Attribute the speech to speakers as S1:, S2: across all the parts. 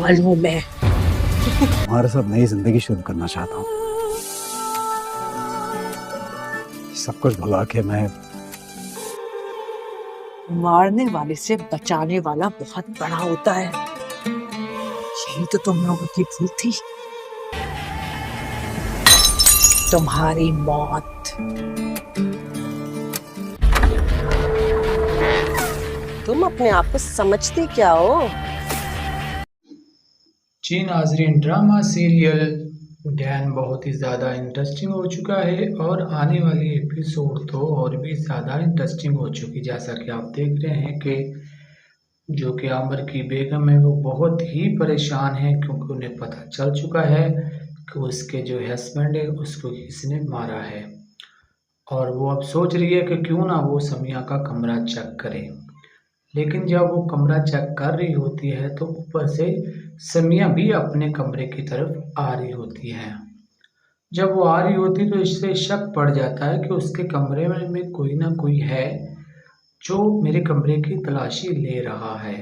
S1: मालूम है।
S2: तुम्हारे साथ नई जिंदगी शुरू करना चाहता हूँ। सब कुछ भुला के मैं
S1: मारने वाले से बचाने वाला बहुत बड़ा होता है। यही तो तुम लोगों की भूल थी। तुम्हारी मौत।
S3: तुम अपने आप को समझते क्या हो?
S4: जी नाजरीन, ड्रामा सीरियल डैन बहुत ही ज़्यादा इंटरेस्टिंग हो चुका है और आने वाली एपिसोड तो और भी ज़्यादा इंटरेस्टिंग हो चुकी। जैसा कि आप देख रहे हैं कि जो कि आमिर की बेगम है वो बहुत ही परेशान है, क्योंकि उन्हें पता चल चुका है कि उसके जो हस्बैंड है उसको किसने मारा है। और वो अब सोच रही है कि क्यों ना वो समिया का कमरा चेक करे। लेकिन जब वो कमरा चेक कर रही होती है तो ऊपर से समिया भी अपने कमरे की तरफ आ रही होती है। जब वो आ रही होती तो इससे शक पड़ जाता है कि उसके कमरे में कोई ना कोई है जो मेरे कमरे की तलाशी ले रहा है।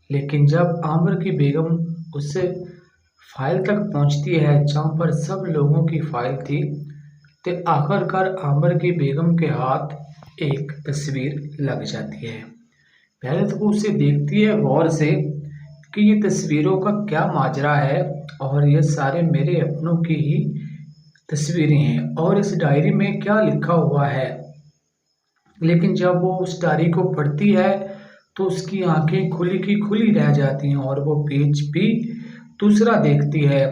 S4: लेकिन जब आमिर की बेगम उससे फाइल तक पहुंचती है जहाँ पर सब लोगों की फाइल थी, तो आखिरकार आमिर की बेगम के हाथ एक तस्वीर लग जाती है। पहले तो वो उसे देखती है गौर से कि ये तस्वीरों का क्या माजरा है, और ये सारे मेरे अपनों की ही तस्वीरें हैं और इस डायरी में क्या लिखा हुआ है। लेकिन जब वो उस डायरी को पढ़ती है तो उसकी आंखें खुली की खुली रह जाती हैं और वो पेज भी दूसरा देखती है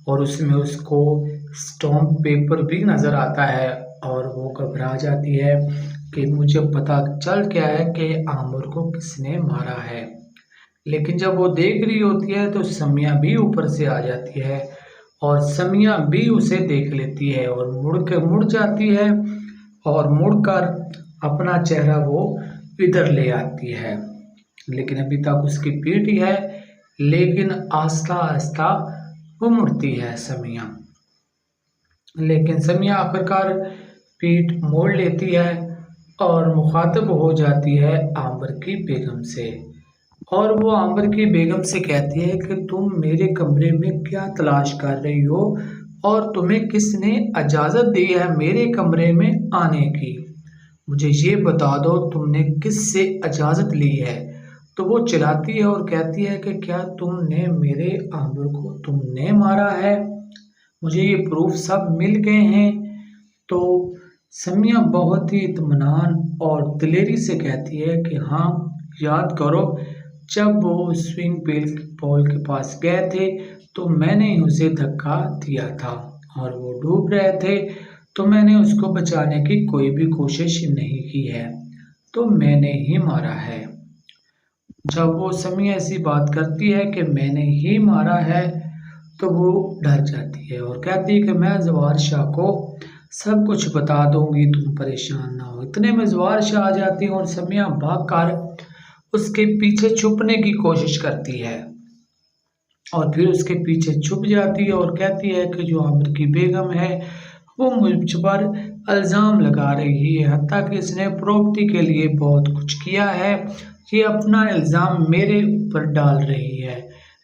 S4: और उसमें उसको स्टॉम्प पेपर भी नज़र आता है और वो घबरा जाती है कि मुझे पता चल गया है कि आमिर को किसने मारा है। लेकिन जब वो देख रही होती है तो समिया भी ऊपर से आ जाती है और समिया भी उसे देख लेती है और मुड़ जाती है और मुड़कर अपना चेहरा वो इधर ले आती है। लेकिन अभी तक उसकी पीठ ही है, लेकिन आस्ता आस्ता वो मुड़ती है समिया। लेकिन समिया आखिरकार पीठ मोड़ लेती है और मुखातब हो जाती है आमिर की बेगम से। और वो आमिर की बेगम से कहती है कि तुम मेरे कमरे में क्या तलाश कर रही हो और तुम्हें किसने इजाज़त दी है मेरे कमरे में आने की। मुझे ये बता दो तुमने किससे इजाज़त ली है। तो वो चिल्लाती है और कहती है कि क्या तुमने मेरे आमिर को तुमने मारा है, मुझे ये प्रूफ सब मिल गए हैं। तो समिया बहुत ही इत्मीनान और दिलेरी से कहती है कि हाँ, याद करो जब वो स्विमिंग पूल के पास गए थे तो मैंने ही उसे धक्का दिया था और वो डूब रहे थे, तो मैंने उसको बचाने की कोई भी कोशिश नहीं की है, तो मैंने ही मारा है। जब वो समिया ऐसी बात करती है कि मैंने ही मारा है तो वो डर जाती है और कहती है कि मैं जवार शाह को सब कुछ बता दूंगी, तुम परेशान ना हो। इतने में जवार शाह आ जाती है और समिया भागकर उसके पीछे छुपने की कोशिश करती है और फिर उसके पीछे छुप जाती है और कहती है कि जो आमिर की बेगम है वो मुझ पर इल्ज़ाम लगा रही है, हत्ता कि इसने प्रॉपर्टी के लिए बहुत कुछ किया है, ये अपना इल्ज़ाम मेरे ऊपर डाल रही है।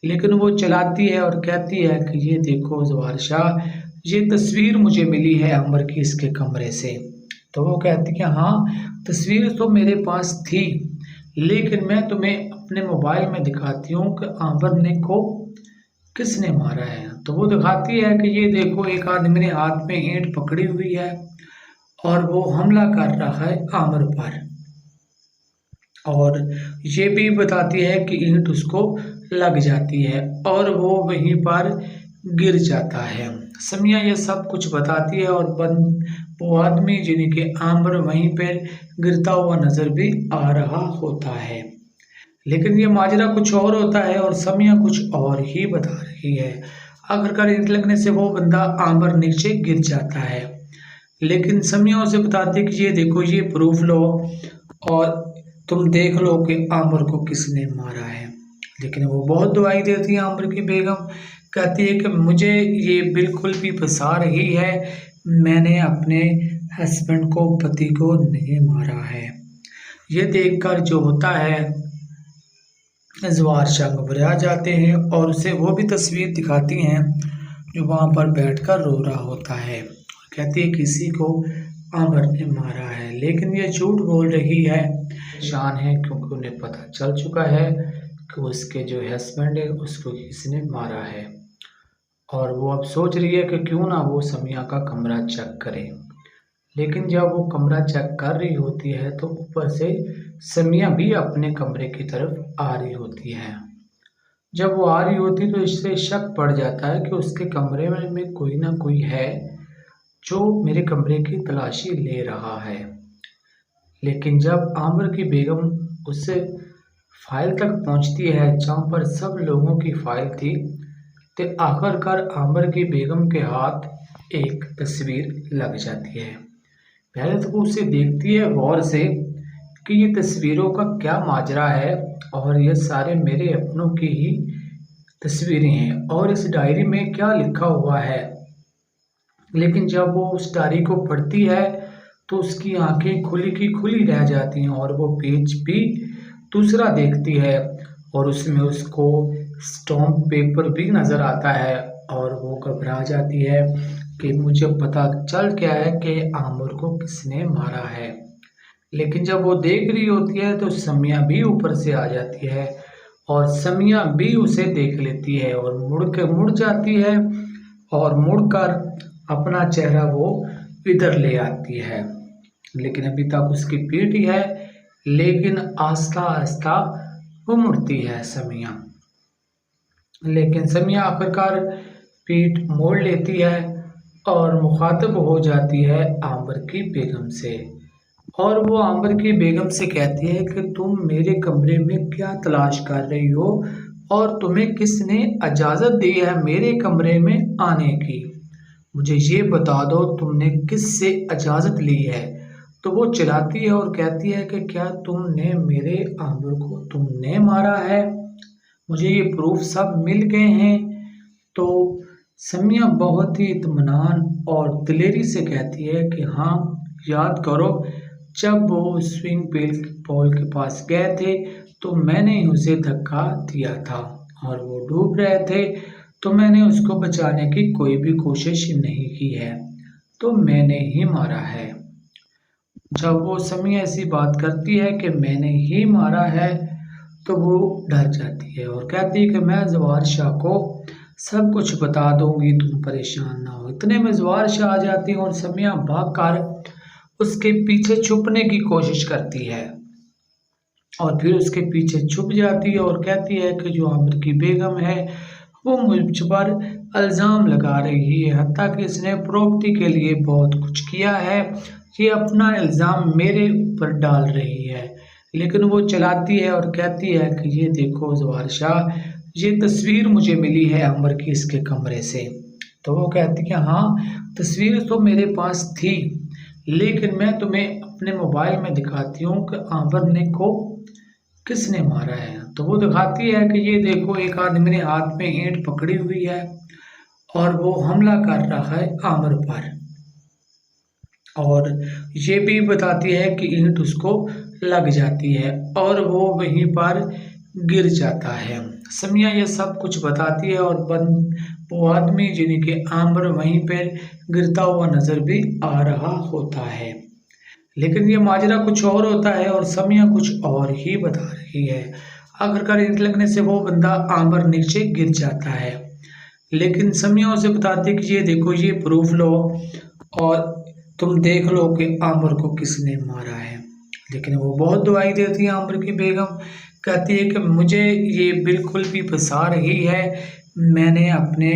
S4: लेकिन वो चलाती है और कहती है कि ये देखो जवार शाह, ये तस्वीर मुझे मिली है आमिर की इसके कमरे से। तो वो कहती है हाँ, तस्वीर तो मेरे पास थी, लेकिन मैं तुम्हें अपने मोबाइल में दिखाती हूँ कि आमिर ने को किसने मारा है। तो वो दिखाती है कि ये देखो एक आदमी ने हाथ में ईंट पकड़ी हुई है और वो हमला कर रहा है आमिर पर, और ये भी बताती है कि ईंट उसको लग जाती है और वो वहीं पर गिर जाता है। समिया ये सब कुछ बताती है और वो आदमी जिनके आमिर वहीं पर गिरता हुआ नजर भी आ रहा होता है। लेकिन ये माजरा कुछ और होता है और समिया कुछ और ही बता रही है। आखिरकार ईंट लगने से वो बंदा आमिर नीचे गिर जाता है, लेकिन समिया उसे बताती है कि ये देखो ये प्रूफ लो और तुम देख लो कि आमिर को किसने मारा है। लेकिन वो बहुत दुआई देती है आमिर की बेगम, कहती है कि मुझे ये बिल्कुल भी फंसा रही है, मैंने अपने हस्बैंड को, पति को नहीं मारा है। ये देखकर जो होता है जवार शाह घबरा जाते हैं और उसे वो भी तस्वीर दिखाती हैं जो वहाँ पर बैठकर रो रहा होता है। कहती है किसी को आमिर ने मारा है, लेकिन ये झूठ बोल रही है। शान है क्योंकि उन्हें पता चल चुका है कि उसके जो हस्बैंड है उसको किसने मारा है, और वो अब सोच रही है कि क्यों ना वो समिया का कमरा चेक करे। लेकिन जब वो कमरा चेक कर रही होती है तो ऊपर से समिया भी अपने कमरे की तरफ आ रही होती है। जब वो आ रही होती तो इससे शक पड़ जाता है कि उसके कमरे में कोई ना कोई है जो मेरे कमरे की तलाशी ले रहा है। लेकिन जब आमिर की बेगम उससे फाइल तक पहुंचती है जहाँ पर सब लोगों की फाइल थी, तो आखिरकार आमिर की बेगम के हाथ एक तस्वीर लग जाती है। पहले तो वो उसे देखती है गौर से कि ये तस्वीरों का क्या माजरा है, और ये सारे मेरे अपनों की ही तस्वीरें हैं और इस डायरी में क्या लिखा हुआ है। लेकिन जब वो उस डायरी को पढ़ती है तो उसकी आंखें खुली की खुली रह जाती हैं और वो पेज भी दूसरा देखती है और उसमें उसको स्टॉम्प पेपर भी नज़र आता है और वो घबरा जाती है कि मुझे पता चल गया है कि आमिर को किसने मारा है। लेकिन जब वो देख रही होती है तो समिया भी ऊपर से आ जाती है और समिया भी उसे देख लेती है और मुड़ जाती है और मुड़कर अपना चेहरा वो इधर ले आती है। लेकिन अभी तक उसकी पीठ ही है, लेकिन आस्ता आस्ता वो मुड़ती है समिया। लेकिन समिया आखिरकार पीठ मोड़ लेती है और मुखातब हो जाती है आमिर की बेगम से, और वो आमिर की बेगम से कहती है कि तुम मेरे कमरे में क्या तलाश कर रही हो और तुम्हें किसने इजाज़त दी है मेरे कमरे में आने की, मुझे ये बता दो तुमने किससे इजाज़त ली है। तो वो चिल्लाती है और कहती है कि क्या तुमने मेरे आमिर को तुमने मारा है, मुझे ये प्रूफ सब मिल गए हैं। तो समिया बहुत ही इत्मीनान और दिलेरी से कहती है कि हाँ, याद करो जब वो स्विमिंग पूल के पास गए थे तो मैंने ही उसे धक्का दिया था और वो डूब रहे थे, तो मैंने उसको बचाने की कोई भी कोशिश नहीं की है, तो मैंने ही मारा है। जब वो समिया ऐसी बात करती है कि मैंने ही मारा है तो वो डर जाती है और कहती है कि मैं जवार शाह को सब कुछ बता दूंगी, तुम परेशान ना हो। इतने में जवार शाह आ जाती है और समिया भागकर उसके पीछे छुपने की कोशिश करती है और फिर उसके पीछे छुप जाती है और कहती है कि जो आमिर की बेगम है वो मुझ पर इल्ज़ाम लगा रही है, हत्ता कि इसने प्रॉपर्टी के लिए बहुत कुछ किया है, ये अपना इल्ज़ाम मेरे ऊपर डाल रही है। लेकिन वो चलाती है और कहती है कि ये देखो जवार शाह, ये तस्वीर मुझे मिली है आमिर की इसके कमरे से। तो वो कहती है हाँ, तस्वीर तो मेरे पास थी, लेकिन मैं तुम्हें अपने मोबाइल में दिखाती हूँ कि आमिर ने को किसने मारा है। तो वो दिखाती है कि ये देखो एक आदमी ने हाथ में ईंट पकड़ी हुई है और वो हमला कर रहा है आमिर पर, और ये भी बताती है कि ईंट उसको लग जाती है और वो वहीं पर गिर जाता है। समिया ये सब कुछ बताती है और वो आदमी जिनके आमिर वहीं पर गिरता हुआ नज़र भी आ रहा होता है। लेकिन ये माजरा कुछ और होता है और समिया कुछ और ही बता रही है। आखिरकार ईंट लगने से वो बंदा आमिर नीचे गिर जाता है, लेकिन समिया उसे बताती है कि ये देखो, ये प्रूफ लो और तुम देख लो कि आमिर को किसने मारा है। लेकिन वो बहुत दुआई देती है आमिर की बेगम, कहती है कि मुझे ये बिल्कुल भी फंसा रही है, मैंने अपने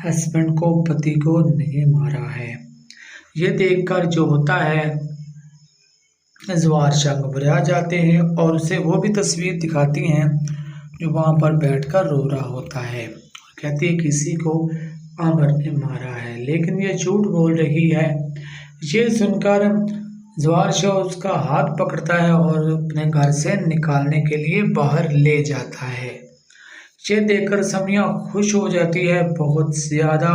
S4: हस्बैंड को, पति को नहीं मारा है। ये देखकर जो होता है जवार शाह घबरा जाते हैं और उसे वो भी तस्वीर दिखाती हैं जो वहाँ पर बैठकर रो रहा होता है। कहती है किसी को आमिर ने मारा है, लेकिन ये झूठ बोल रही है। ये सुनकर जवार शाह उसका हाथ पकड़ता है और अपने घर से निकालने के लिए बाहर ले जाता है। ये देखकर समिया खुश हो जाती है बहुत ज़्यादा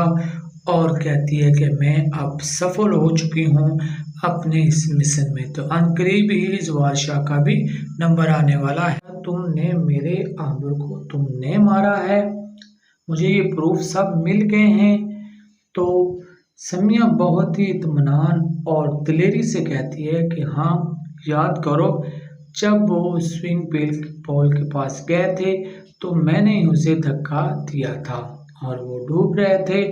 S4: और कहती है कि मैं अब सफल हो चुकी हूँ अपने इस मिशन में। तो अनकरीब ही जवार शाह का भी नंबर आने वाला है। तुमने मेरे आमिर को तुमने मारा है, मुझे ये प्रूफ सब मिल गए हैं। तो समिया बहुत ही इत्मीनान और दिलेरी से कहती है कि हाँ, याद करो जब वो स्विंग पूल के पास गए थे तो मैंने ही उसे धक्का दिया था और वो डूब रहे थे,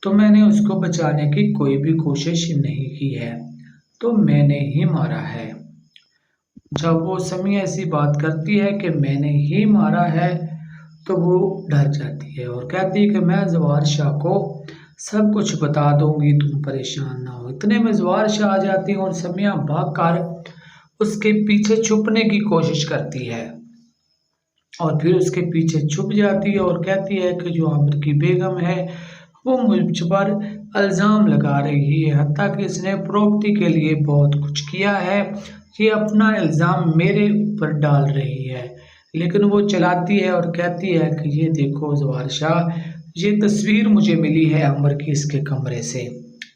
S4: तो मैंने उसको बचाने की कोई भी कोशिश नहीं की है, तो मैंने ही मारा है। जब वो समिया ऐसी बात करती है कि मैंने ही मारा है तो वो डर जाती है और कहती है कि मैं जवार शाह को सब कुछ बता दूंगी, तुम परेशान ना हो। इतने में जवार शाह आ जाती है और समिया भागकर उसके पीछे छुपने की कोशिश करती है और फिर उसके पीछे छुप जाती है और कहती है कि जो आमिर की बेगम है वो मुझ पर इल्ज़ाम लगा रही है, हत्ता कि इसने प्रॉपर्टी के लिए बहुत कुछ किया है, ये अपना इल्ज़ाम मेरे ऊपर डाल रही है। लेकिन वो चलाती है और कहती है कि ये देखो जवार शाह, ये तस्वीर मुझे मिली है आमिर की इसके कमरे से।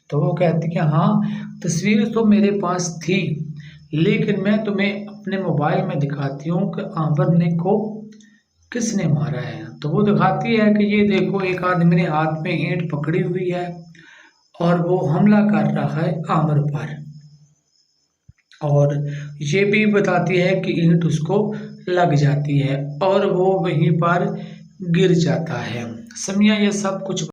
S4: तो वो कहती है हाँ, तस्वीर तो मेरे पास थी, लेकिन मैं तुम्हें अपने मोबाइल में दिखाती हूँ कि आमिर ने को किसने मारा है। तो वो दिखाती है कि ये देखो, एक आदमी ने हाथ में ईंट पकड़ी हुई है और वो हमला कर रहा है आमिर पर, और ये भी बताती है कि ईंट उसको लग जाती है और वो वहीं पर गिर जाता है। समिया ये सब कुछ